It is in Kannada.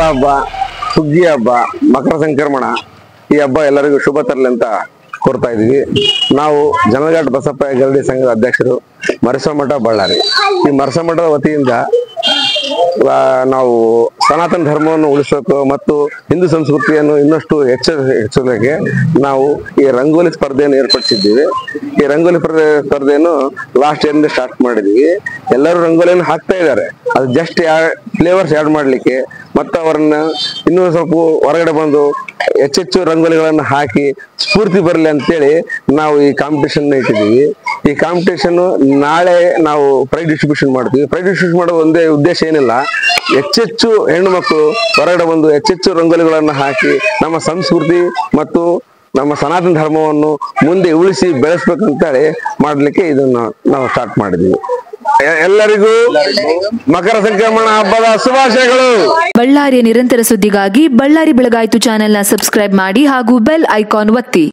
ಹಬ್ಬ, ಸುಗ್ಗಿ ಹಬ್ಬ, ಮಕರ ಸಂಕ್ರಮಣ ಈ ಹಬ್ಬ ಎಲ್ಲರಿಗೂ ಶುಭ ತರಲಿ ಅಂತ ಕೋರ್ತಾ ಇದೀವಿ. ನಾವು ಜನಘಾಟ್ ಬಸಪ್ಪ ಗರಡಿ ಸಂಘದ ಅಧ್ಯಕ್ಷರು, ಮರಸಮಠ ಬಳ್ಳಾರಿ. ಈ ಮರಸಮಠದ ವತಿಯಿಂದ ನಾವು ಸನಾತನ ಧರ್ಮವನ್ನು ಉಳಿಸಬೇಕು ಮತ್ತು ಹಿಂದೂ ಸಂಸ್ಕೃತಿಯನ್ನು ಇನ್ನಷ್ಟು ಹೆಚ್ಚಿಸಲಿಕ್ಕೆ ನಾವು ಈ ರಂಗೋಲಿ ಸ್ಪರ್ಧೆಯನ್ನು ಏರ್ಪಡಿಸಿದ್ದೀವಿ. ಈ ರಂಗೋಲಿ ಸ್ಪರ್ಧೆಯನ್ನು ಲಾಸ್ಟ್ ಇಯರ್ ಸ್ಟಾರ್ಟ್ ಮಾಡಿದೀವಿ. ಎಲ್ಲರೂ ರಂಗೋಲಿಯನ್ನು ಹಾಕ್ತಾ ಇದ್ದಾರೆ. ಅದು ಜಸ್ಟ್ ಫ್ಲೇವರ್ಸ್ ಆಡ್ ಮಾಡ್ಲಿಕ್ಕೆ ಮತ್ತು ಅವರನ್ನ ಇನ್ನೂ ಸ್ವಲ್ಪ ಹೊರಗಡೆ ಬಂದು ಹೆಚ್ಚೆಚ್ಚು ರಂಗೋಲಿಗಳನ್ನು ಹಾಕಿ ಸ್ಫೂರ್ತಿ ಬರಲಿ ಅಂತೇಳಿ ನಾವು ಈ ಕಾಂಪಿಟೇಷನ್ ಇಟ್ಟಿದ್ದೀವಿ. ಈ ಕಾಂಪಿಟೇಷನ್ ನಾಳೆ ನಾವು ಪ್ರೈಸ್ ಡಿಸ್ಟ್ರಿಬ್ಯೂಷನ್ ಮಾಡ್ತೀವಿ. ಪ್ರೈಸ್ ಡಿಸ್ಟ್ರಿಬ್ಯೂಷನ್ ಮಾಡೋ ಒಂದೇ ಉದ್ದೇಶ ಏನಿಲ್ಲ, ಹೆಚ್ಚೆಚ್ಚು ಹೆಣ್ಣು ಮಕ್ಕಳು ಹೊರಗಡೆ ಬಂದು ಹೆಚ್ಚೆಚ್ಚು ರಂಗೋಲಿಗಳನ್ನು ಹಾಕಿ ನಮ್ಮ ಸಂಸ್ಕೃತಿ ಮತ್ತು ನಮ್ಮ ಸನಾತನ ಧರ್ಮವನ್ನು ಮುಂದೆ ಉಳಿಸಿ ಬೆಳೆಸ್ಬೇಕಂತೇಳಿ ಮಾಡ್ಲಿಕ್ಕೆ ಇದನ್ನು ನಾವು ಸ್ಟಾರ್ಟ್ ಮಾಡಿದ್ದೀವಿ. ಎಲ್ಲರಿಗೂ ಮಕರ ಸಂಕ್ರಮಣ ಹಬ್ಬದ ಶುಭಾಶಯಗಳು. ಬಳ್ಳಾರಿಯ ನಿರಂತರ ಸುದ್ದಿಗಾಗಿ ಬಳ್ಳಾರಿ ಬೆಳಗಾಯಿತು ಚಾನೆಲ್ನ ಸಬ್ಸ್ಕ್ರೈಬ್ ಮಾಡಿ ಹಾಗೂ ಬೆಲ್ ಐಕಾನ್ ಒತ್ತಿ.